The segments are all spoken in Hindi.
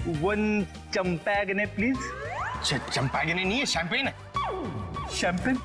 One चंपैगने please. चंपागने नहीं है, शैंपेन है। शैंपेन।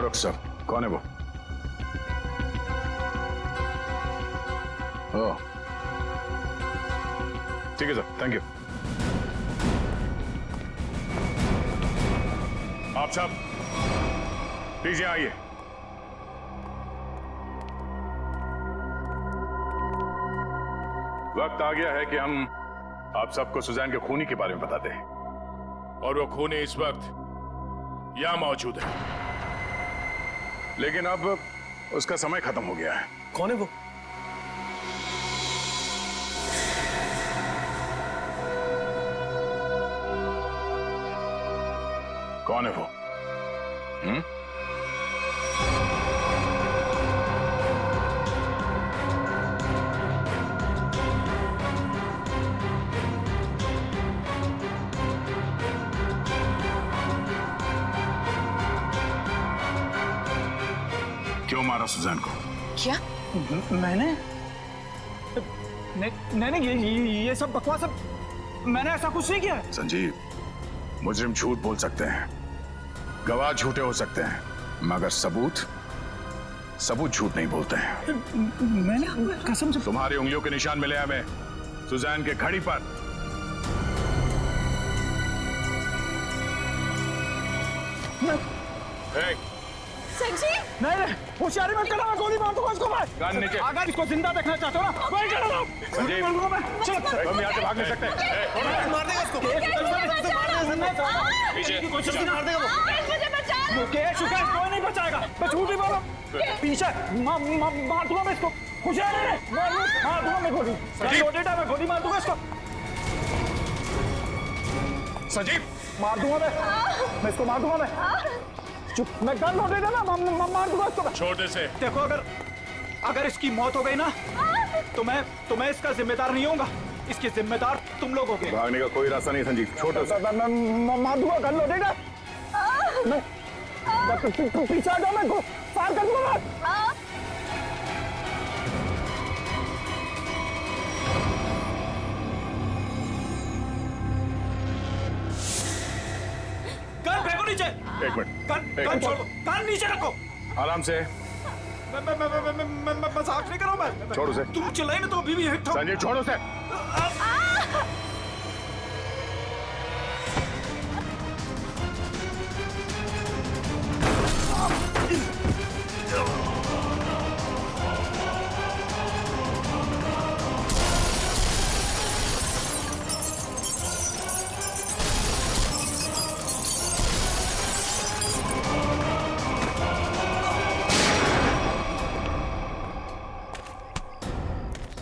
डॉक्टर साहब, कौन है वो? ओह, ठीक है सर, थैंक यू। आप साहब प्लीज यहाँ आइए। वक्त आ गया है कि हम आप सबको सुजैन के खूनी के बारे में बताते हैं, और वो खूनी इस वक्त यहां मौजूद है, लेकिन अब उसका समय खत्म हो गया है। कौन है वो? कौन है वो? क्यों मारा सुजैन को? क्या? मैंने नहीं, ये सब बकवास। मैंने ऐसा कुछ नहीं किया। संजीव, मुजरिम झूठ बोल सकते हैं, गवाह झूठे हो सकते हैं, मगर सबूत झूठ नहीं बोलते हैं। मैंने कसम से। तुम्हारी उंगलियों के निशान मिले हमें सुजैन के घड़ी पर। संजीव! नहीं, होशियारी मत करना, मैं गोली मार दूंगा इसको। मैं गन नीचे। अगर इसको जिंदा देखना चाहते हो ना, वही कर लो। संजीव, हम यहाँ से भाग नहीं सकते। मार देगा उसको। पीछे मार देगा वो। मुझे बचा लो। कोई नहीं बचाएगा, मैं झूठ ही बोला। पीछे मार दूंगा मैं इसको। होशियारी मार दूंगा मैं गोली। मैं गोली मार दूंगा इसको। संजीव, मार दूंगा मैं इसको, मार दूंगा मैं। चुप, मैं गन लोडे ना, मार दूंगा इसको। छोटे से देखो, अगर इसकी मौत हो गई ना, तो मैं इसका जिम्मेदार नहीं होऊंगा। इसके जिम्मेदार तुम लोग होगे। भागने का कोई रास्ता नहीं संजीव। छोटा सा मैं मार दूंगा, गन लोडेगा। मैं पीछे आ जाओ, मैं फायर कर दूंगा। गन फेंको नीचे। एक मिनट, गन छोड़ो, गन नीचे रखो। आराम से। मैं मजाक नहीं कर रहा हूं। मैं छोड़ो से। तुम चिल्लाए ना तो अभी भी हिट हो। संजीव, छोड़ो से।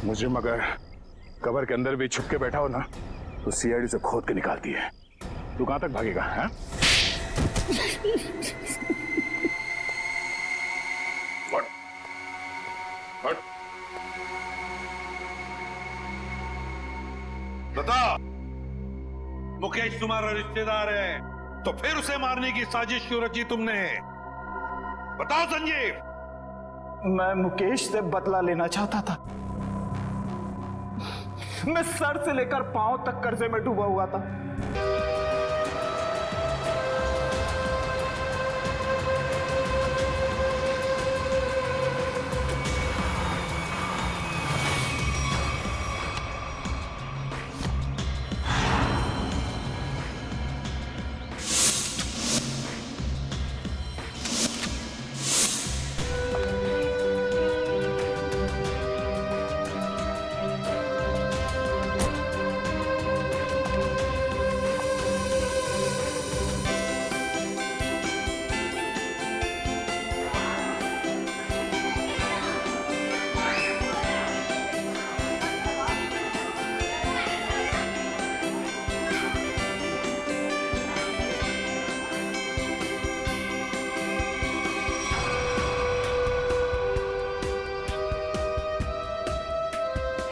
मुजरिम अगर कबर के अंदर भी छुप के बैठा हो ना तो सीआईडी से खोद के निकालती है। तू कहां तक भागेगा? हैं? हट। हट। बता, मुकेश तुम्हारा रिश्तेदार है तो फिर उसे मारने की साजिश क्यों रची तुमने? बताओ संजीव। मैं मुकेश से बदला लेना चाहता था। मैं सर से लेकर पांव तक कर्जे में डूबा हुआ था।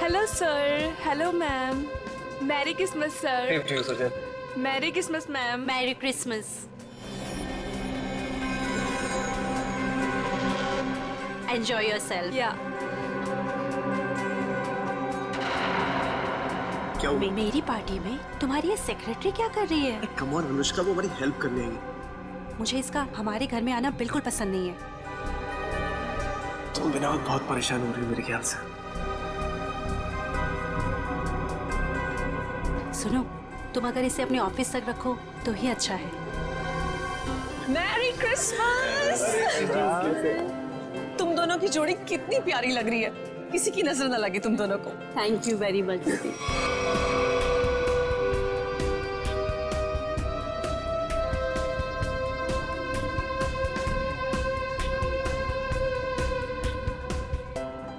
Hello sir, hello ma'am. Merry Christmas sir. Merry Christmas ma'am. Merry Christmas. Enjoy yourself. या क्या हुआ? मेरी पार्टी में तुम्हारी ये सेक्रेटरी क्या कर रही है? कम ऑन अनुष्का, वो हमारी हेल्प करने आई। मुझे इसका हमारे घर में आना बिल्कुल पसंद नहीं है। तुम बिना बहुत परेशान हो रही हो मेरे ख्याल से। सुनो, तुम अगर इसे अपने ऑफिस तक रखो तो ही अच्छा है। Merry Christmas. तुम दोनों की जोड़ी कितनी प्यारी लग रही है। किसी की नजर न लगे तुम दोनों को। Thank you very much.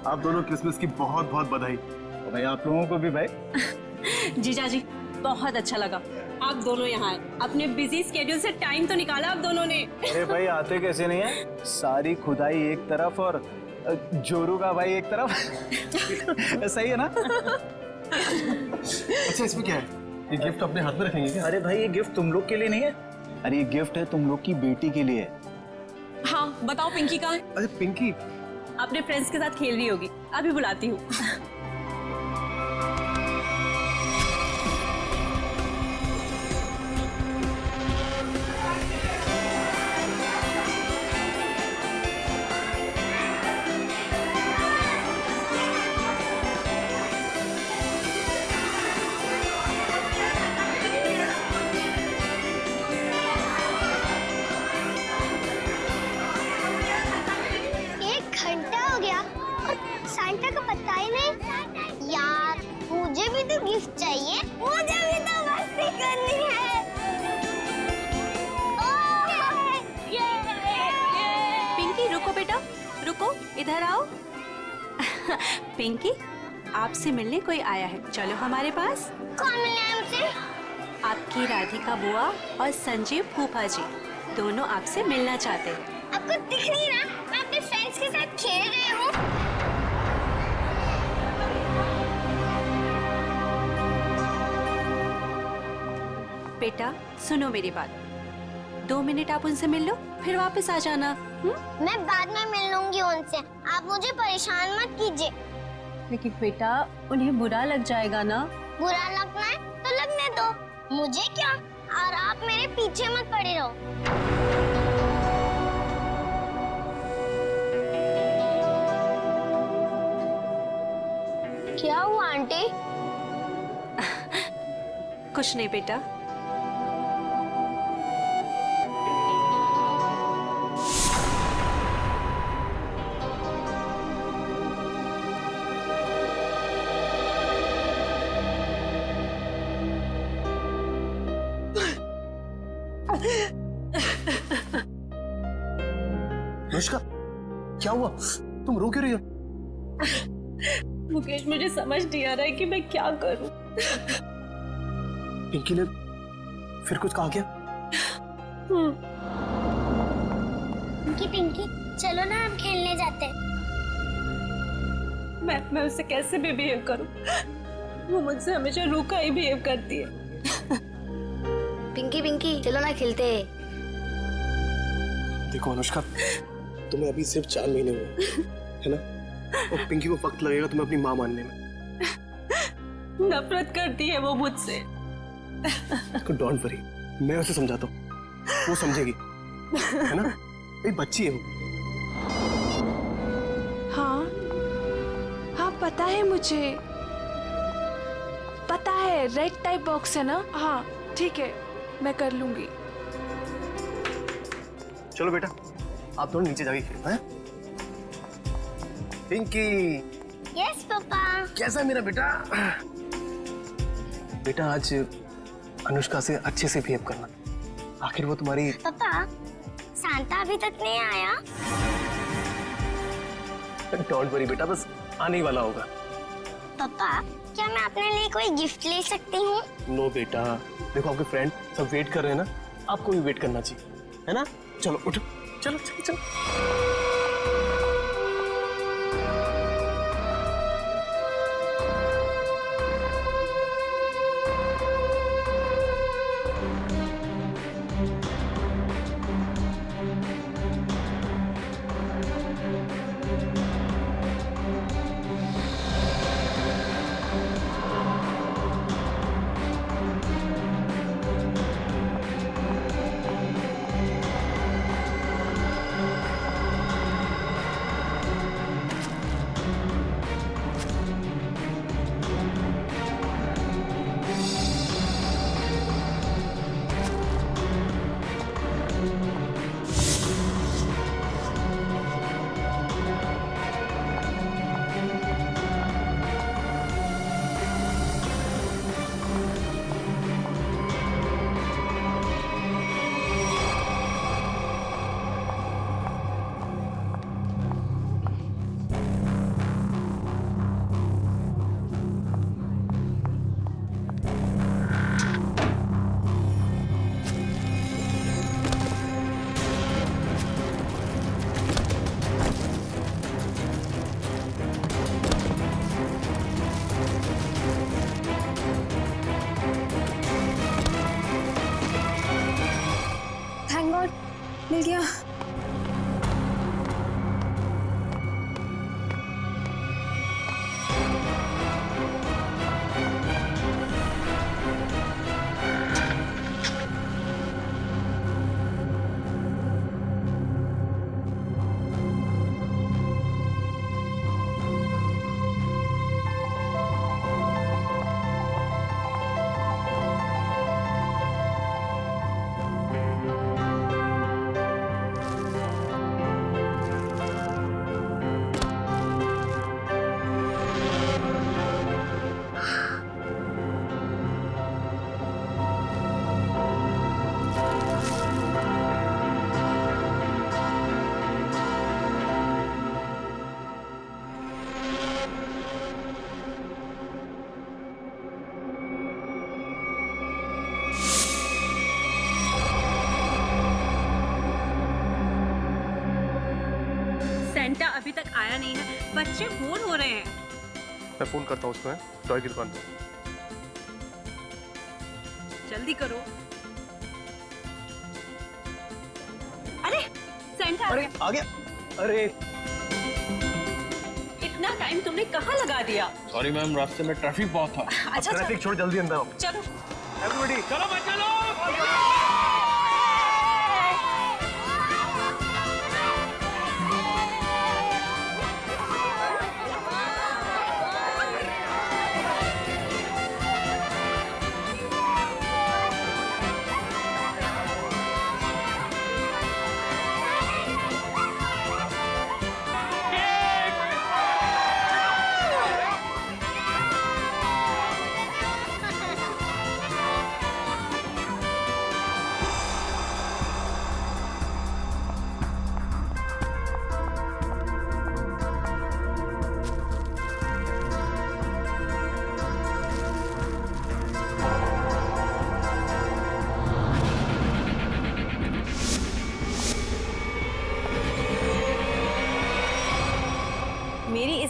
आप दोनों क्रिसमस की बहुत बहुत बधाई। भाई आप लोगों को भी भाई। जीजा जी, बहुत अच्छा लगा आप दोनों यहाँ आए। अपने बिजी स्केड्यूल से टाइम तो निकाला आप दोनों ने। अरे भाई आते कैसे नहीं है? सारी खुदाई एक तरफ और जोरू का भाई एक तरफ। सही है ना? अच्छा, इसमें क्या है? ये गिफ्ट अपने हाथ में रखेंगे क्या? अरे भाई ये गिफ्ट तुम लोग के लिए नहीं है। अरे ये गिफ्ट है तुम लोग की बेटी के लिए। हाँ बताओ, पिंकी कहाँ है? अरे पिंकी, अपने फ्रेंड्स के साथ खेल रही होगी, अभी बुलाती हूँ। सांता का पता ही नहीं। यार मुझे भी तो गिफ्ट चाहिए। मुझे भी तो मस्ती करनी है। पिंकी रुको बेटा, रुको, इधर आओ। पिंकी, आपसे मिलने कोई आया है, चलो हमारे पास। कौन मिले हमसे? आपकी राधिका बुआ और संजीव फूफा जी दोनों आपसे मिलना चाहते हैं। आपको दिख नहीं रहा मैं अपने फ्रेंड्स के साथ खेल रही हूँ। बेटा सुनो मेरी बात, 2 मिनट आप उनसे मिल लो, फिर वापस आ जाना। मैं बाद में मिल लूंगी उनसे, आप मुझे परेशान मत कीजिए। लेकिन बेटा उन्हें बुरा लग जाएगा ना। बुरा लगना है तो लगने दो, मुझे क्या। और आप मेरे पीछे मत पड़े रहो। क्या हुआ आंटी? कुछ नहीं बेटा। अनुष्का, क्या हुआ? तुम रो क्यों रही हो? मुकेश, मुझे समझ नहीं आ रहा है कि मैं क्या करूं। पिंकी ने फिर कुछ कहा क्या? पिंकी पिंकी चलो ना हम खेलने जाते हैं। मैं उससे कैसे भी बिहेव करूं? वो मुझसे हमेशा रूखा ही बिहेव करती है। पिंकी पिंकी चलो ना खेलते हैं। देखो अनुष्का, तुम्हें अभी सिर्फ 4 महीने हुए है ना, और पिंकी को वक्त लगेगा तुम्हें अपनी माँ मानने में। नफरत करती है वो मुझसे। डोंट वरी, मैं उसे समझाता हूँ, वो समझेगी, है ना? एक बच्ची है वो। हाँ पता है मुझे, पता है रेड टाइप बॉक्स है ना। हाँ ठीक है, मैं कर लूंगी। चलो बेटा, आप दोनों नीचे जाके खेलो हैं? Pinky, yes papa. कैसा है मेरा बेटा? बेटा आज अनुष्का से अच्छे से बिहेव करना, आखिर वो तुम्हारी। पापा सांता अभी तक नहीं आया। डोंट वरी बेटा, बस आने ही वाला होगा। पापा क्या मैं अपने लिए कोई गिफ्ट ले सकती हूँ? नो बेटा, देखो आपके फ्रेंड सब वेट कर रहे हैं ना, आपको भी वेट करना चाहिए, है ना? चलो उठो, चलो चलो चलो। मिल गया। सेंटा अभी तक आया नहीं है, बच्चे बोर हो रहे हैं। मैं फोन करता हूँ उसको, टॉय की दुकान पे। जल्दी करो। अरे सेंटा अरे आ गया। अरे इतना टाइम तुमने कहाँ लगा दिया? सॉरी मैम, रास्ते में ट्रैफिक बहुत था। अच्छा ट्रैफिक छोड़ जल्दी अंदर आओ। चलो एवरीबॉडी चलो बच्चे लोग।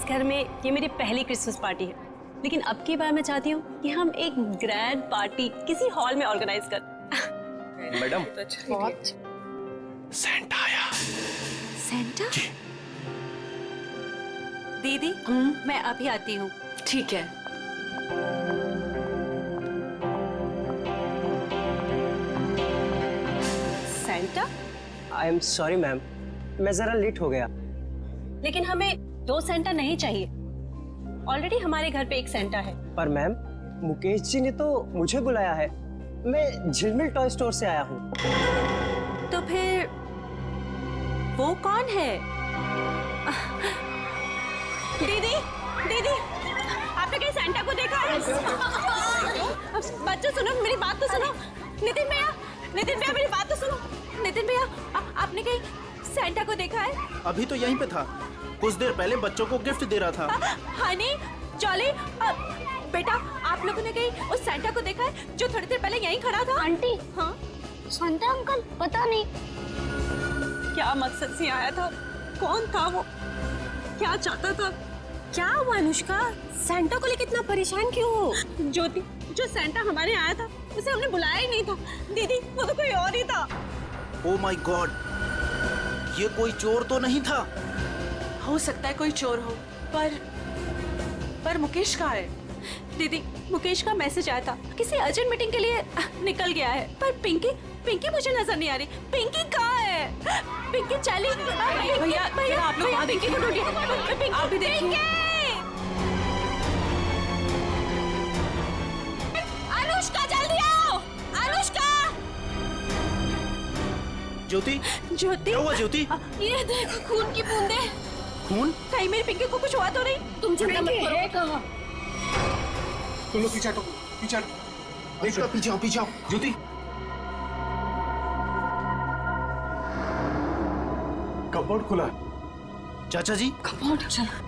घर में ये मेरी पहली क्रिसमस पार्टी है, लेकिन अब की बार मैं चाहती हूँ कि हम एक ग्रैंड पार्टी किसी हॉल में ऑर्गेनाइज कर। मैडम, सेंटा आया। सेंटा? दीदी, मैं अभी आती हूँ। ठीक है। Santa? I am sorry ma'am, मैं जरा लेट हो गया। लेकिन हमें 2 सेंटा नहीं चाहिए, ऑलरेडी हमारे घर पे एक सेंटा है। पर मैम, मुकेश जी ने तो मुझे बुलाया है, मैं झिलमिल टॉय स्टोर से आया हूँ। तो फिर वो कौन है? दीदी, दीदी, आपने कहीं सेंटा को देखा है? बच्चों सुनो, मेरी बात तो सुनो। नितिन भैया, मेरी बात तो सुनो। नितिन भैया, आपने कहीं सेंटा को देखा है? अभी तो यहीं पे था, कुछ देर पहले बच्चों को गिफ्ट दे रहा था। हनी, जॉली, बेटा, आप लोगों ने कहीं उस सेंटा को देखा है जो थोड़ी देर पहले यहीं खड़ा था? आंटी, हाँ? शांता अंकल, पता नहीं क्या मकसद से आया था? कौन था वो? क्या चाहता था? क्या हुआ अनुष्का? सेंटा को लेकर इतना परेशान क्यों हो? ज्योति, जो सेंटा हमारे आया था उसे हमने बुलाया ही नहीं था। दीदी, वो तो कोई और ही था। ओह माय गॉड, ये कोई चोर तो नहीं था? हो सकता है कोई चोर हो, पर मुकेश कहाँ है? दीदी, मुकेश का मैसेज आया था, किसी अर्जेंट मीटिंग के लिए निकल गया है। पर पिंकी मुझे नजर नहीं आ रही। पिंकी कहाँ है? पिंकी चली। भैया, आप लोग वहाँ पिंकी को ढूंढिए। आप भी देखिए। अनुष्का, जल्दी आओ। अनुष्का! ज्योति, ज्योति, क्या हुआ ज्योति? ये देखो, खून की बूंदें। खून? कहीं मेरी पिंकी को कुछ हुआ तो नहीं? तुम चिंता मत करो। तुम लोग पीछे हटो, पीछे हटो। देखो, पीछे आओ। ज्योति, कपबोर्ड खुला है। चाचा जी, कपबोर्ड, चलो।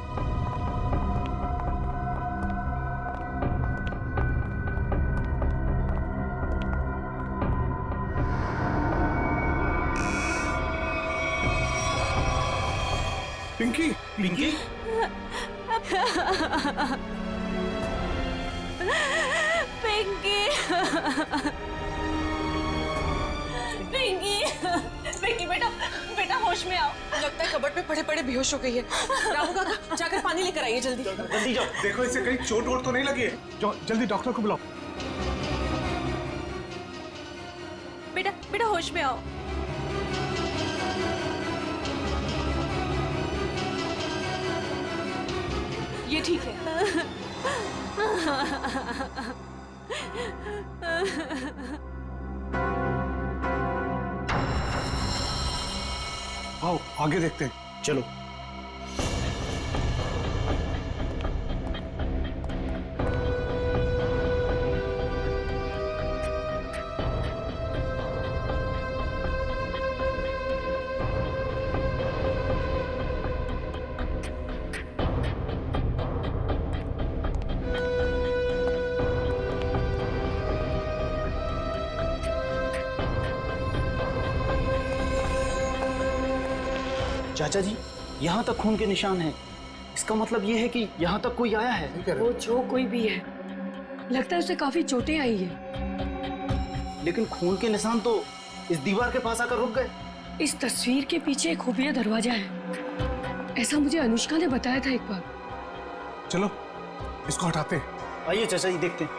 पिंकी, पिंकी? पिंकी, बेटा होश में आओ। लगता है कबर्ड पे पड़े पड़े बेहोश हो गई है। रामू काका, जाकर पानी लेकर आइए जल्दी। जल्दी जाओ। देखो इसे कहीं चोट वोट तो नहीं लगी है। जाओ जल्दी डॉक्टर को बुलाओ। बेटा होश में आओ। ये ठीक है। आओ आगे देखते हैं। चलो। चाचा जी, यहाँ तक खून के निशान हैं। इसका मतलब ये है कि यहाँ तक कोई आया है। वो जो कोई भी है, लगता है उसे काफी चोटें आई है। लेकिन खून के निशान तो इस दीवार के पास आकर रुक गए। इस तस्वीर के पीछे एक खुफिया दरवाजा है, ऐसा मुझे अनुष्का ने बताया था एक बार। चलो इसको हटाते हैं। आइए चाचा जी, देखते हैं।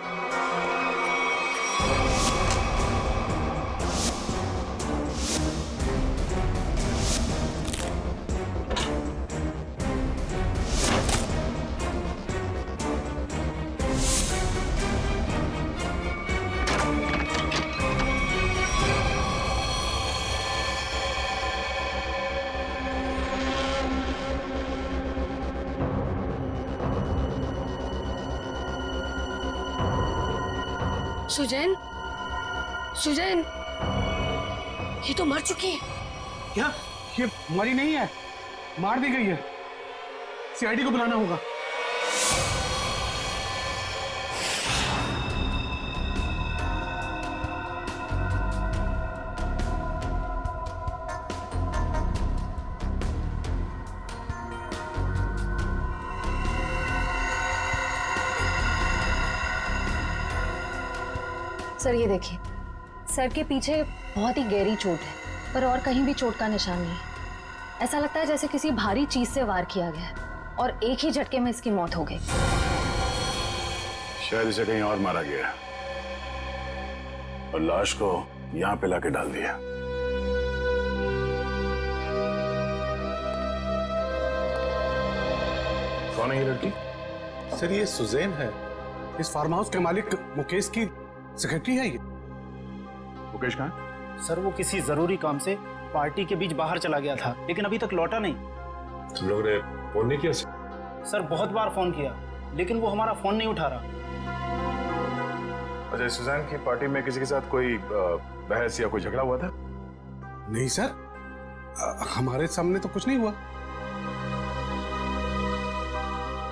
सुजैन, ये तो मर चुकी है। क्या? ये मरी नहीं है, मार दी गई है। सीआईडी को बुलाना होगा। सर ये देखिए, सर के पीछे बहुत ही गहरी चोट है, पर और कहीं भी चोट का निशान नहीं है। ऐसा लगता है जैसे किसी भारी चीज से वार किया गया है और एक ही झटके में इसकी मौत हो गई। शायद इसे कहीं और मारा गया है और लाश को यहाँ पे लाके डाल दिया। कौन है ये लड़की? सर ये सुजैन है, इस फार्म हाउस के मालिक मुकेश की सेक्रेटरी है ये। मुकेश कहाँ है? सर वो किसी जरूरी काम से पार्टी के बीच बाहर चला गया था, लेकिन अभी तक लौटा नहीं। तुम लोग ने फोन नहीं किया? सर बहुत बार फोन किया, लेकिन वो हमारा फोन नहीं उठा रहा। अच्छा, सुजैन की पार्टी में किसी के साथ कोई बहस या कोई झगड़ा हुआ था? नहीं सर, हमारे सामने तो कुछ नहीं हुआ।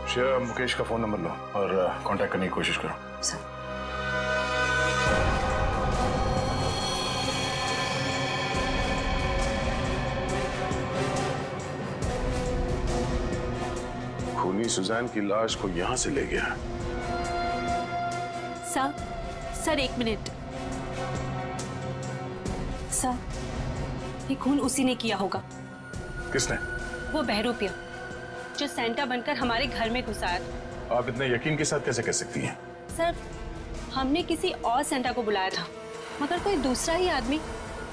श्रेया, मुकेश का फोन नंबर लो और कांटेक्ट करने की कोशिश करो। सर खूनी सुजैन की लाश को यहाँ से ले गया। Sir 1 minute. सर ये खून उसी ने किया होगा। किसने? वो बहरूपिया जो सेंटा बनकर हमारे घर में घुसा आया था। आप इतने यकीन के साथ कैसे कह सकती हैं? सर हमने किसी और सेंटा को बुलाया था, मगर कोई दूसरा ही आदमी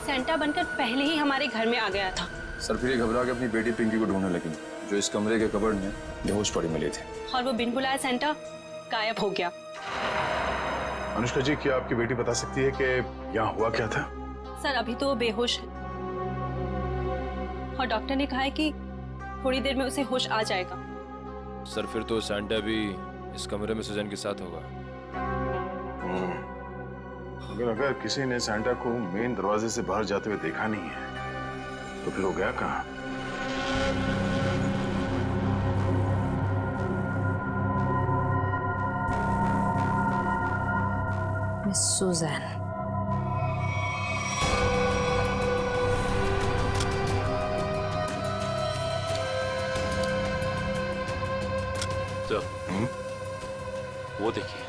सेंटा बनकर पहले ही हमारे घर में आ गया था। सर फिर ये घबरा के अपनी बेटी पिंकी को ढूंढने लगी, जो इस कमरे के कबर्ड में बेहोश पड़ी मिली थी। और वो बिन बुलाया सेंटा गायब हो गया। अनुष्का जी, क्या आपकी बेटी बता सकती है कि यहाँ हुआ क्या था? सर अभी तो वो बेहोश है और डॉक्टर ने कहा है कि थोड़ी देर में उसे होश आ जाएगा। सर फिर तो सैंटा भी इस कमरे में सुजैन के साथ होगा। अगर किसी ने सैंटा को मेन दरवाजे से बाहर जाते हुए देखा नहीं है तो फिर वो गया कहाँ? Miss Susan. तो वो देखिए।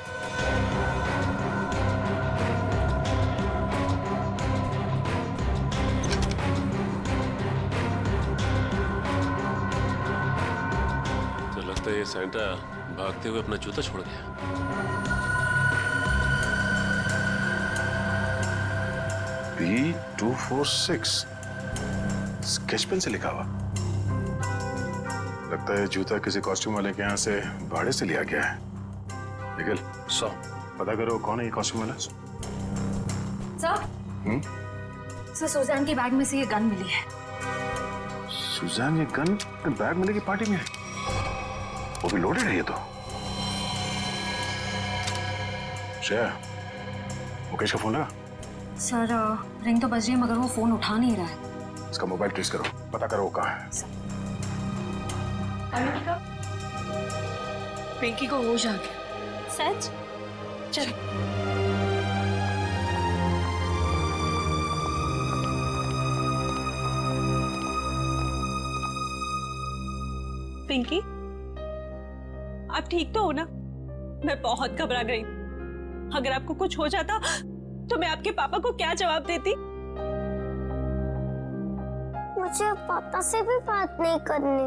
तो लगता है ये सैंटा भागते हुए अपना जूता छोड़ गया। B246 स्केच पेन से लिखा हुआ। लगता है जूता किसी कॉस्ट्यूम वाले के यहाँ से भाड़े से लिया गया है। निखिल, पता करो कौन है ये कॉस्ट्यूम वाला। सर सुजैन के बैग में से ये गन मिली है। सुजैन ये गन बैग मिलेगी पार्टी में? वो भी लोडेड है ये तो। श्रेया, मुकेश का फोन लगा? सर रिंग तो बज रही है मगर वो फोन उठा नहीं रहा है। इसका मोबाइल ट्रेस करो, पता करो वो कहाँ है। पिंकी को होश आ गया। सच? चल। पिंकी, आप ठीक तो हो ना? मैं बहुत घबरा गई। अगर आपको कुछ हो जाता तो मैं आपके पापा को क्या जवाब देती? मुझे पापा से भी बात नहीं करनी।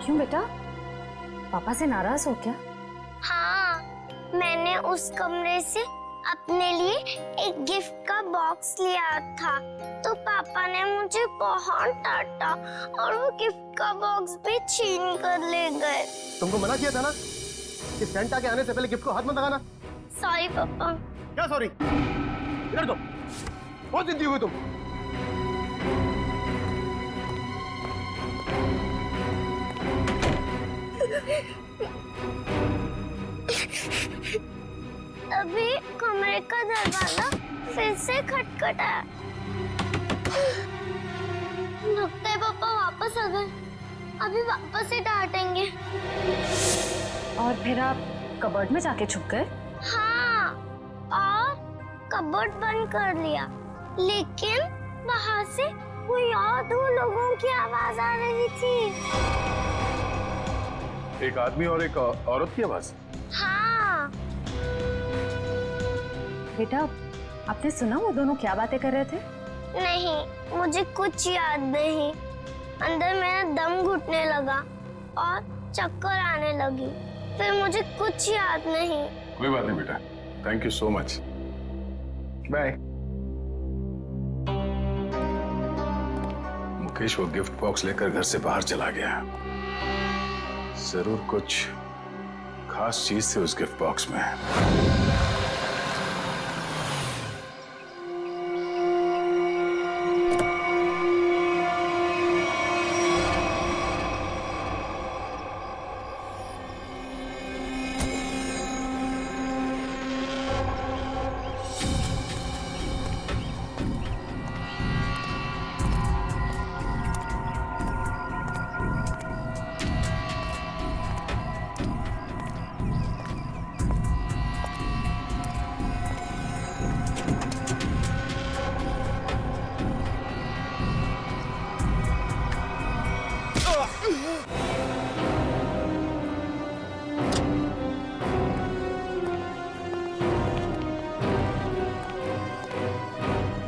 क्यों बेटा, पापा से नाराज हो क्या? हाँ, मैंने उस कमरे से अपने लिए एक गिफ्ट का बॉक्स लिया था, तो पापा ने मुझे बहुत डांटा और वो गिफ्ट का बॉक्स भी छीन कर ले गए। तुमको मना किया था ना कि सेंटा के आने से पहले गिफ्ट को हाथ मत लगाना। सॉरी पापा। क्या सॉरी? इधर दो। बहुत जिद्दी हुई तुम। अभी कमरे का दरवाजा फिर से खटखटाया। लगता है पापा वापस आ गए। अभी वापस से डांटेंगे। और फिर आप कबर्ड में जाके छुप गए? हाँ, और कबर्ड बंद कर लिया, लेकिन वहाँ से कोई और 2 लोगों की आवाज आ रही थी। एक आदमी और एक औरत की आवाज? हाँ। बेटा, आपने सुना वो दोनों क्या बातें कर रहे थे? नहीं, मुझे कुछ याद नहीं। अंदर मेरा दम घुटने लगा और चक्कर आने लगी। फिर मुझे कुछ याद नहीं। कोई बात नहीं बेटा, thank you so much, bye. Mukesh वो गिफ्ट बॉक्स लेकर घर से बाहर चला गया। जरूर कुछ खास चीज थी उस गिफ्ट बॉक्स में।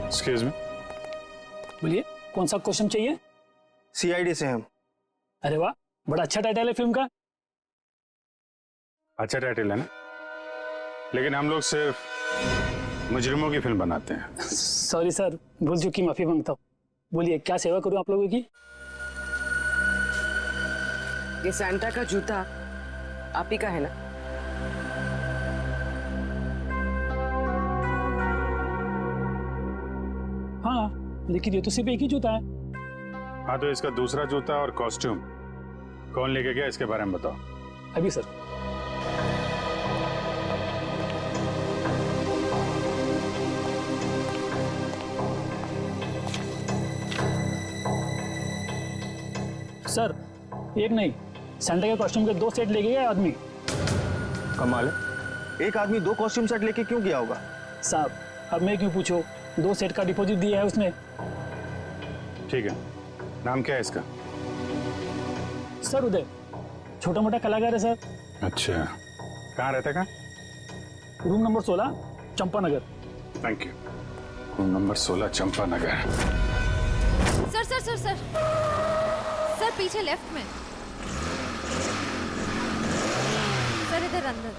एक्सक्यूज मी, बोलिए, कौन सा क्वेश्चन चाहिए? सीआईडी से हम। अरे वाह, बड़ा अच्छा टाइटल है फिल्म का। अच्छा टाइटल है ना, लेकिन हम लोग सिर्फ मुजरिमों की फिल्म बनाते हैं। सॉरी सर, भूल चुकी, माफी मांगता हूँ। बोलिए, क्या सेवा करूँ आप लोगों की? ये सैंटा का जूता आप ही का है ना? हाँ, लेकिन ये तो सिर्फ एक ही जूता है। हाँ, तो इसका दूसरा जूता और कॉस्ट्यूम कौन लेके गया, इसके बारे में बताओ। अभी सर। सर, एक नहीं, सैंटा के कॉस्ट्यूम के 2 सेट लेके गया आदमी। कमाल है, एक आदमी 2 कॉस्ट्यूम सेट लेके क्यों गया होगा? साहब, अब मैं क्यों पूछो, 2 सेट का डिपॉजिट दिया है उसने। ठीक है, नाम क्या है इसका? सर उदय, छोटा मोटा कलाकार है सर। अच्छा, कहाँ रहता है? Room number 16, Champanagar. Thank you. Room number 16, Champanagar. Sir sir sir sir sir, पीछे लेफ्ट में सर, इधर अंदर।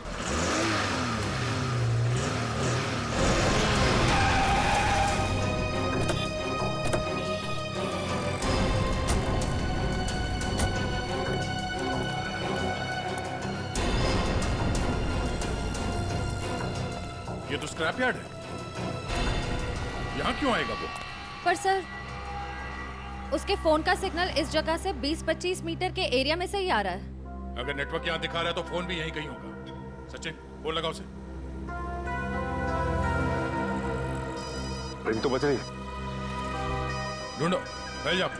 ये तो स्क्रैप यार्ड है, यहाँ क्यों आएगा वो? पर सर, उसके फोन का सिग्नल इस जगह से 20-25 मीटर के एरिया में से ही आ रहा है। अगर नेटवर्क यहाँ दिखा रहा है तो फोन भी यहीं कहीं होगा। सचिन, फोन लगाओ उसे। रिंग तो बज रही है, ढूंढो, फैल जाओ।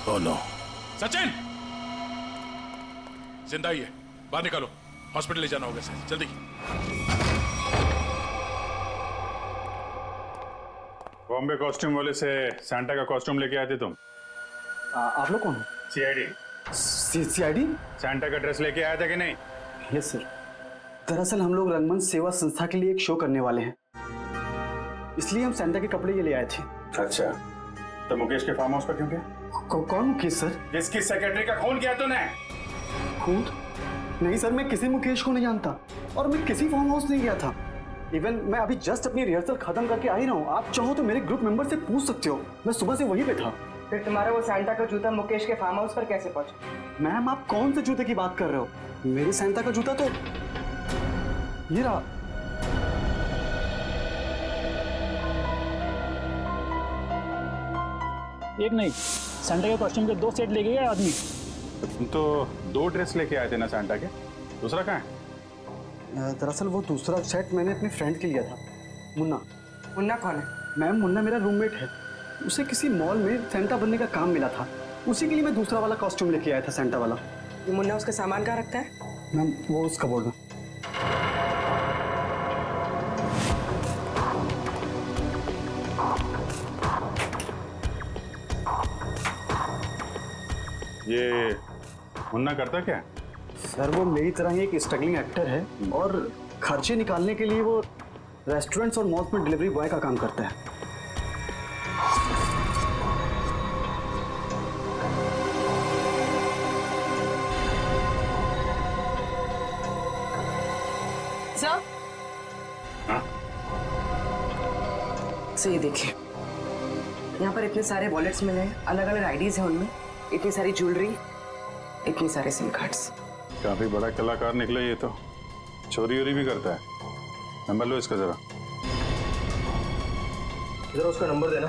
Oh no. सचिन, जिंदा ही है, बाहर निकालो, हॉस्पिटल ले जाना होगा इसे, जल्दी। बॉम्बे कॉस्ट्यूम वाले से सैंटा का कॉस्ट्यूम लेके आए थे तुम? आप लोग कौन? सीआईडी। सीआईडी? सैंटा का ड्रेस लेके आया था कि नहीं? Yes sir. दरअसल हम लोग रंगमंच सेवा संस्था के लिए एक शो करने वाले हैं, इसलिए हम सैंटा के कपड़े के लिए आए थे। अच्छा, तो मुकेश के फार्म हाउस पर क्यों गए? कौन मुकेश सर? जिसकी सेक्रेटरी का खून किया तूने। खून? नहीं सर, मैं किसी मुकेश को नहीं जानता और मैं किसी फार्म हाउस नहीं गया था। इवन मैं अभी जस्ट अपनी रिहर्सल खत्म करके आ ही रहा हूँ। आप चाहो तो मेरे ग्रुप मेंबर से पूछ सकते हो, मैं सुबह से वहीं पे था। फिर तुम्हारा वो सैंटा का जूता मुकेश के फार्म हाउस पर कैसे पहुंचा? मैम, आप कौन से जूते की बात कर रहे हो? मेरे सैंटा का जूता तो ये रहा। एक नहीं, सैंटा के कॉस्ट्यूम के 2 सेट लेके गया आदमी। तुम तो 2 ड्रेस लेके आए थे ना सैंटा के, दूसरा कहाँ है? दरअसल वो दूसरा सेट मैंने अपने फ्रेंड के लिया था, मुन्ना। मुन्ना कौन है? मैम, मुन्ना मेरा रूममेट है। उसे किसी मॉल में सैंटा बनने का काम मिला था, उसी के लिए मैं दूसरा वाला कॉस्ट्यूम लेके आया था, सैंटा वाला। ये मुन्ना उसका सामान कहाँ रखता है? मैम, वो उस कबोर्ड में। ये मुन्ना करता क्या? सर वो मेरी तरह ही एक स्ट्रगलिंग एक्टर है और खर्चे निकालने के लिए वो रेस्टोरेंट्स और मॉल्स में डिलीवरी बॉय का काम करता है। सर सर ये देखिए, यहाँ पर इतने सारे वॉलेट्स मिले हैं, अलग अलग आईडीज हैं उनमें, इतनी सारी ज्वेलरी, इतने सारे सिम कार्ड्स। काफी बड़ा कलाकार निकला ये तो, चोरी वोरी भी करता है। नंबर लो इसका जरा। जरा उसका नंबर देना।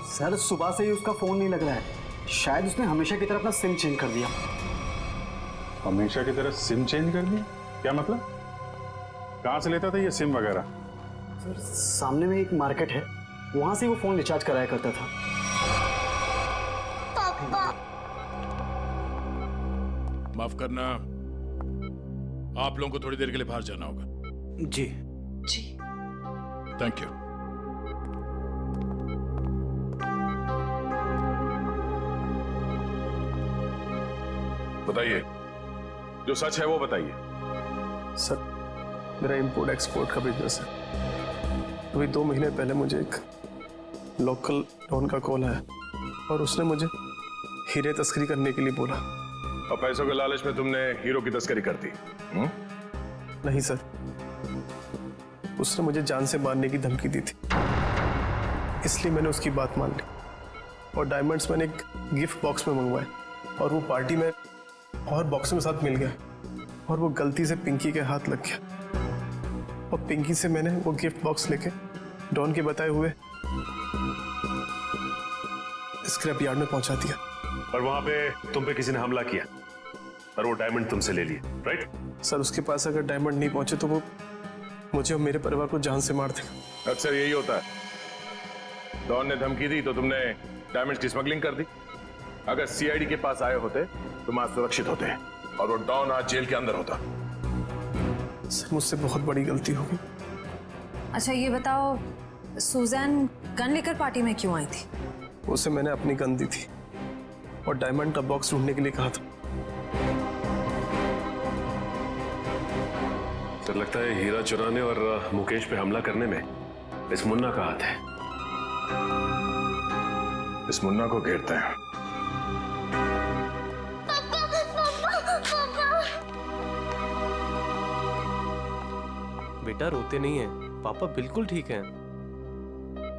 सर सुबह से ही उसका फोन नहीं लग रहा है, शायद उसने हमेशा की तरह अपना सिम चेंज कर दिया। हमेशा की तरह सिम चेंज कर दिया? क्या मतलब? कहाँ से लेता था ये सिम वगैरह? सर सामने में एक मार्केट है, वहां से वो फोन रिचार्ज कराया करता था। पापा माफ करना, आप लोगों को थोड़ी देर के लिए बाहर जाना होगा। जी जी थैंक यू। बताइए, जो सच है वो बताइए। सर मेरा इंपोर्ट एक्सपोर्ट का बिजनेस है। अभी 2 महीने पहले मुझे एक लोकल डॉन का कॉल आया और उसने मुझे हीरे तस्करी करने के लिए बोला। और पैसों के लालच में तुमने हीरो की तस्करी कर दी? नहीं सर, उसने मुझे जान से मारने की धमकी दी थी, इसलिए मैंने उसकी बात मान ली और डायमंड्स मैंने एक गिफ्ट बॉक्स में मंगवाए और वो पार्टी में और बॉक्स में साथ मिल गया और वो गलती से पिंकी के हाथ लग गया और पिंकी से मैंने वो गिफ्ट बॉक्स लेके डॉन के बताए हुए स्क्रैप यार्ड में पहुंचा दिया। और वहां पे तुम पे किसी ने हमला किया और वो डायमंड तुमसे ले लिए, राइट? सर उसके पास अगर डायमंड नहीं पहुंचे तो वो मुझे और मेरे परिवार को जान से मार देगा। अक्सर यही होता है। डॉन ने धमकी दी तो तुमने डायमंड्स की स्मगलिंग कर दी। अगर सीआईडी के पास आए होते तुम आज सुरक्षित होते और वो डॉन आज जेल के अंदर होता। सर मुझसे बहुत बड़ी गलती हो गई। अच्छा ये बताओ, सुजैन गन लेकर पार्टी में क्यों आई थी? उसे मैंने अपनी गन दी थी और डायमंड का बॉक्स ढूंढने के लिए कहा था। सर लगता है हीरा चुराने और मुकेश पे हमला करने में इस मुन्ना का हाथ है। इस मुन्ना को घेरते हैं। बेटा रोते नहीं है, पापा बिल्कुल ठीक हैं।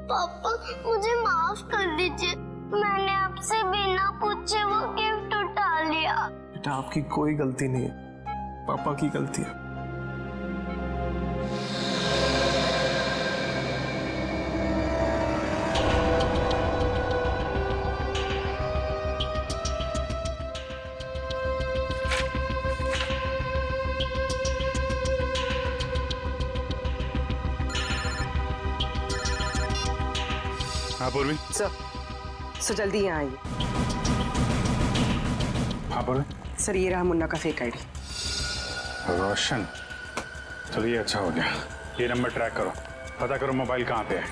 पापा मुझे माफ कर दीजिए, मैंने आपसे बिना पूछे वो गिफ्ट उठा लिया। बेटा आपकी कोई गलती नहीं है, पापा की गलती है। हाँ पूर्वी। सर जल्दी यहाँ आइए। हाँ पूर्वी। सर ये रहा मुन्ना का फेक आईडी। रोशन, चलो ये अच्छा हो गया। ये नंबर ट्रैक करो, पता करो मोबाइल कहाँ पे है।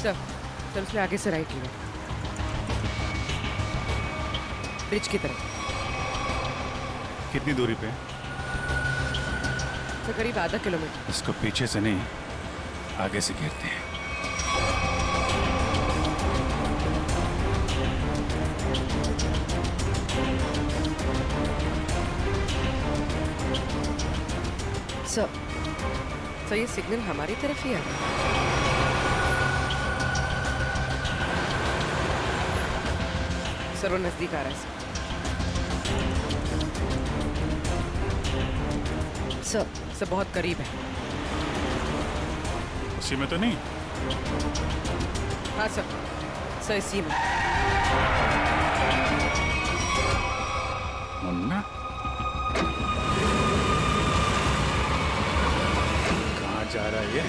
सर उसमें आगे से राइट लिया, ब्रिज की तरफ। कितनी दूरी पे? सर करीब आधा किलोमीटर। इसको पीछे से नहीं, आगे से घेरते हैं। सर ये सिग्नल हमारी तरफ ही है। सर वो नजदीक आ रहा है। सर बहुत करीब है। उसी में तो नहीं? हाँ सर इसी में। मुन्ना कहाँ जा रहा है ये?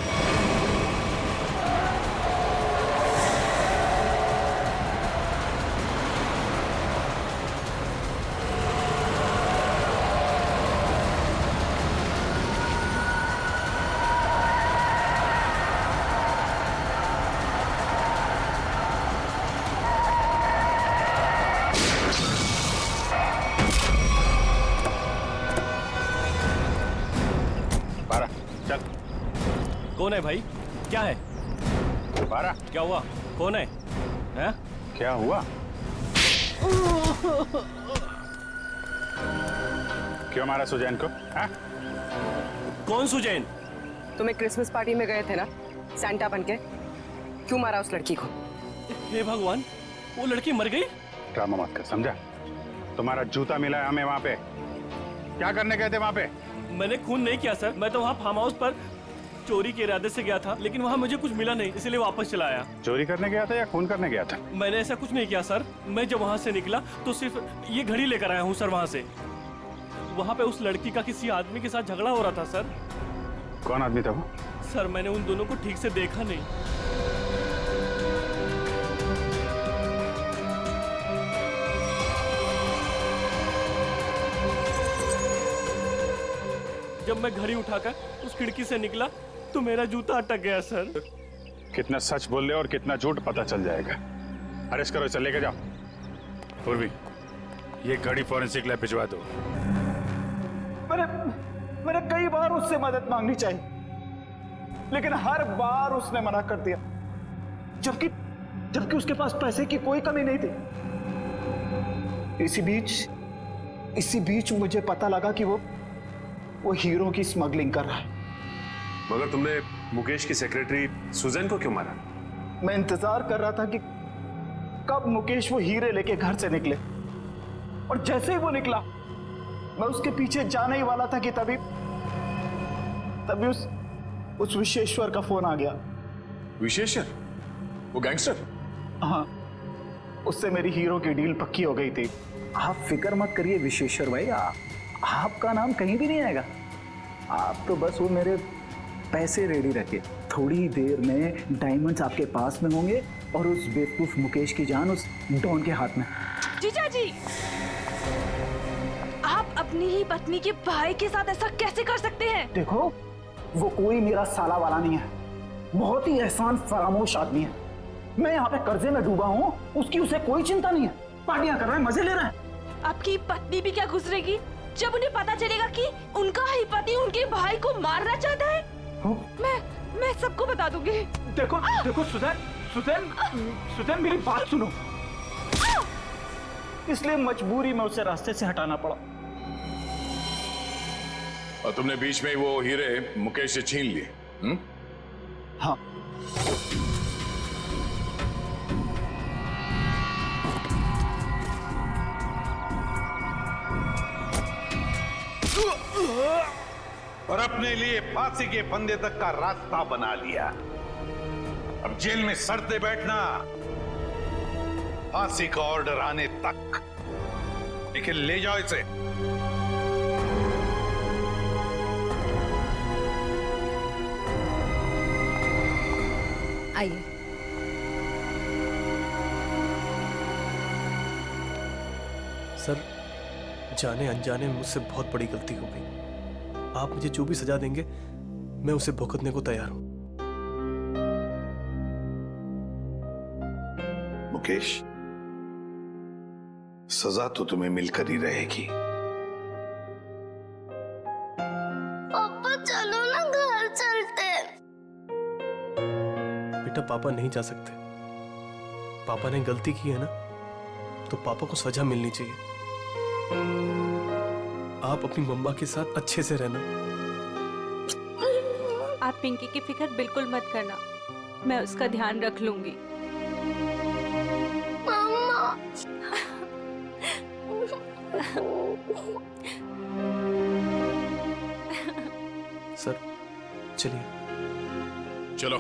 कौन है भाई? क्या है? बारा क्या हुआ? कौन है? हैं? क्या हुआ? क्यों मारा सुजैन को? हाँ? कौन सुजैन? तुम्हें क्रिसमस पार्टी में गए थे ना सैंटा बन के, क्यों मारा उस लड़की को? हे भगवान, वो लड़की मर गई? ड्रामा मत कर, समझा? तुम्हारा जूता मिला है हमें वहां पे। क्या करने गए थे वहां पे? मैंने खून नहीं किया सर, मैं तो वहाँ फार्म हाउस पर चोरी के इरादे से गया था, लेकिन वहाँ मुझे कुछ मिला नहीं, इसलिए वापस चला आया। चोरी करने गया था या खून करने गया था? मैंने ऐसा कुछ नहीं किया सर। मैं जब वहाँ से निकला तो सिर्फ ये घड़ी लेकर आया हूँ सर वहाँ से। वहाँ पे उस लड़की का किसी आदमी के साथ झगड़ा हो रहा था सर। कौन आदमी था वो? सर मैंने उन दोनों को ठीक से देखा नहीं। जब मैं घड़ी उठाकर उस खिड़की से निकला तो मेरा जूता अटक गया सर। कितना सच बोल रहे और कितना झूठ पता चल जाएगा। अरेस्ट करो, इसे लेके जाओ। उर्वी, ये घड़ी फॉरेंसिक लैब भिजवा दो। मैंने कई बार उससे मदद मांगनी चाहिए, लेकिन हर बार उसने मना कर दिया, जबकि उसके पास पैसे की कोई कमी नहीं थी। इसी बीच मुझे पता लगा कि वो हीरो की स्मगलिंग कर रहा है। मगर तुमने मुकेश की सेक्रेटरी सुजैन को क्यों मारा? मैं इंतजार कर रहा था कि कब मुकेश वो हीरे लेके घर से निकले, और जैसे ही वो निकला मैं उसके पीछे जाने ही वाला था कि तभी उस विशेश्वर का फोन आ गया। विशेश्वर? वो गैंगस्टर? हाँ, उससे मेरी हीरो की डील पक्की हो गई थी। आप फिक्र मत करिए विशेश्वर भाई, आपका नाम कहीं भी नहीं आएगा। आप तो बस वो मेरे पैसे रेडी रखिए, थोड़ी देर में डायमंड्स आपके पास में होंगे और उस बेवकूफ मुकेश की जान उस डॉन के हाथ में। जीजा जी, आप अपनी ही पत्नी के भाई के साथ ऐसा कैसे कर सकते हैं? देखो, वो कोई मेरा साला वाला नहीं है, बहुत ही एहसान फरामोश आदमी है। मैं यहाँ पे कर्जे में डूबा हूँ, उसकी उसे कोई चिंता नहीं है, पार्टियां कर रहे हैं, मजे ले रहे हैं। आपकी पत्नी भी क्या गुजरेगी जब उन्हें पता चलेगा कि उनका ही पति उनके भाई को मारना चाहता है? मैं सबको बता दूंगी। देखो सुजैन मेरी बात सुनो। इसलिए मजबूरी में उसे रास्ते से हटाना पड़ा। और तुमने बीच में वो हीरे मुकेश से छीन लिए? हाँ। और अपने लिए फांसी के फंदे तक का रास्ता बना लिया। अब जेल में सड़ते बैठना, फांसी का ऑर्डर आने तक। लेकिन ले जाओ इसे। आइए। सर, जाने अनजाने में मुझसे बहुत बड़ी गलती हो गई। आप मुझे जो भी सजा देंगे मैं उसे भुगतने को तैयार हूं। मुकेश, सजा तो तुम्हें मिलकर ही रहेगी। पापा चलो ना, घर चलते। बेटा, पापा नहीं जा सकते। पापा ने गलती की है ना, तो पापा को सजा मिलनी चाहिए। आप अपनी मम्मा के साथ अच्छे से रहना। आप पिंकी की फिक्र बिल्कुल मत करना, मैं उसका ध्यान रख लूंगी। मम्मा। सर, चलिए। चलो।